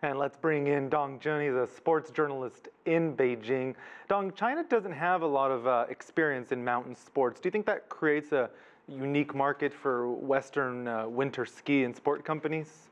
And let's bring in Dong Jun. He's a sports journalist in Beijing. Dong, China doesn't have a lot of experience in mountain sports. Do you think that creates a unique market for Western winter ski and sport companies?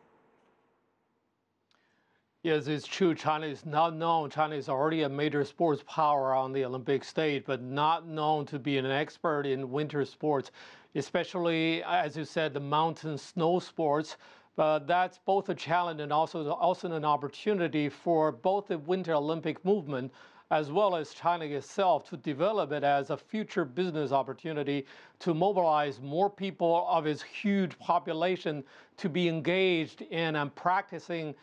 Yes, it's true. China is not known. China is already a major sports power on the Olympic stage, but not known to be an expert in winter sports, especially, as you said, the mountain snow sports. But that's both a challenge and also an opportunity for both the Winter Olympic movement as well as China itself to develop it as a future business opportunity to mobilize more people of its huge population to be engaged in and practicing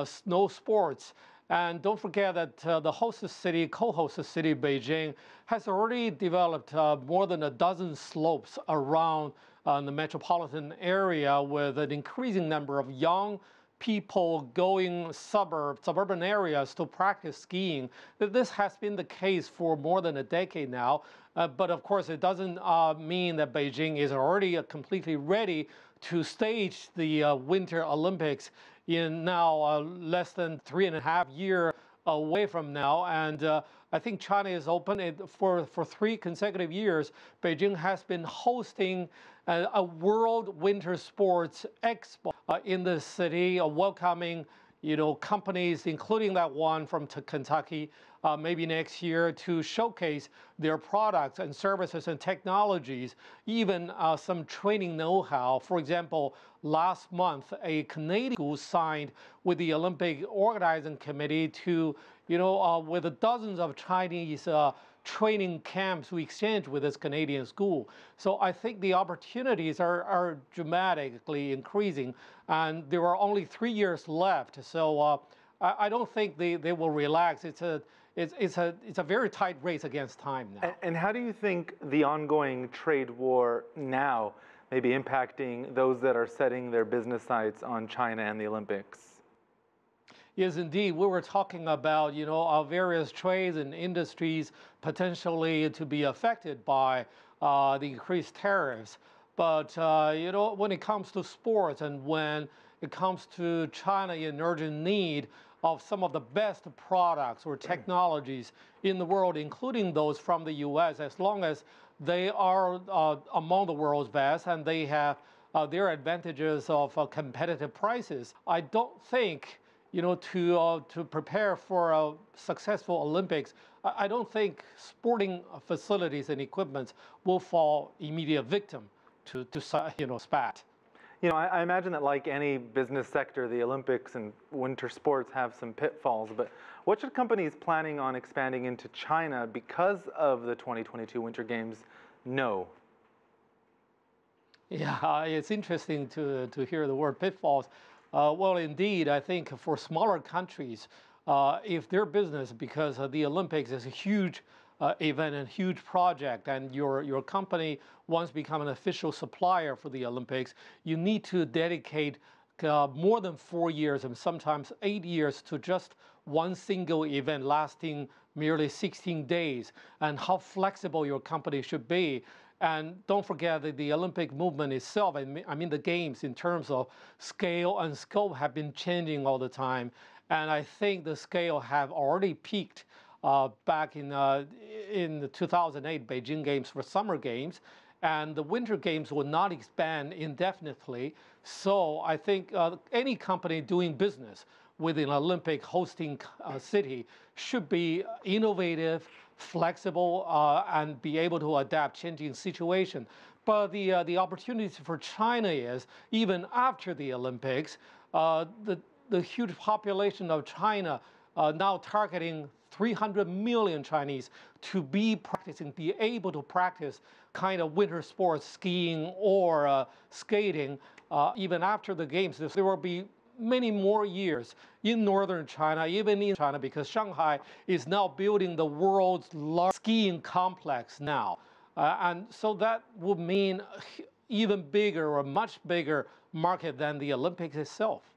snow sports. And don't forget that the co-hosted city, Beijing, has already developed more than a dozen slopes around the metropolitan area with an increasing number of young people going suburban areas to practice skiing. This has been the case for more than a decade now. But of course, it doesn't mean that Beijing is already completely ready to stage the Winter Olympics in now less than 3.5 years away from now. And I think China is open. For 3 consecutive years, Beijing has been hosting a World Winter Sports Expo in the city, welcoming companies, including that one from Kentucky, maybe next year, to showcase their products and services and technologies, even some training know-how. For example, last month, a Canadian school signed with the Olympic Organizing Committee to, with dozens of Chinese training camps we exchange with this Canadian school. So I think the opportunities are dramatically increasing, and there are only 3 years left. So I don't think they will relax. It's a very tight race against time now. And how do you think the ongoing trade war now may be impacting those that are setting their business sights on China and the Olympics? Yes, indeed. We were talking about, our various trades and industries potentially to be affected by the increased tariffs. But, when it comes to sports and when it comes to China in urgent need of some of the best products or technologies in the world, including those from the U.S., as long as they are among the world's best and they have their advantages of competitive prices, I don't think to prepare for a successful Olympics, I don't think sporting facilities and equipment will fall immediate victim to spat. I imagine that like any business sector, the Olympics and winter sports have some pitfalls, but what should companies planning on expanding into China because of the 2022 Winter Games know? Yeah, it's interesting to hear the word pitfalls. Well, indeed, I think for smaller countries, if their business, because the Olympics is a huge event and huge project, and your company wants to become an official supplier for the Olympics, you need to dedicate more than 4 years and sometimes 8 years to just one single event lasting merely 16 days, and how flexible your company should be. And don't forget that the Olympic movement itself, I mean the games in terms of scale and scope have been changing all the time. And I think the scale have already peaked back in the 2008 Beijing Games for Summer Games. And the Winter Games will not expand indefinitely. So I think any company doing business with an Olympic hosting city should be innovative, flexible, and be able to adapt changing situation. But the opportunity for China is, even after the Olympics, the huge population of China now targeting 300 million Chinese to be able to practice kind of winter sports, skiing or skating, even after the games. There will be many more years in northern China, even in China, because Shanghai is now building the world's largest skiing complex now. And so that would mean even bigger or much bigger market than the Olympics itself.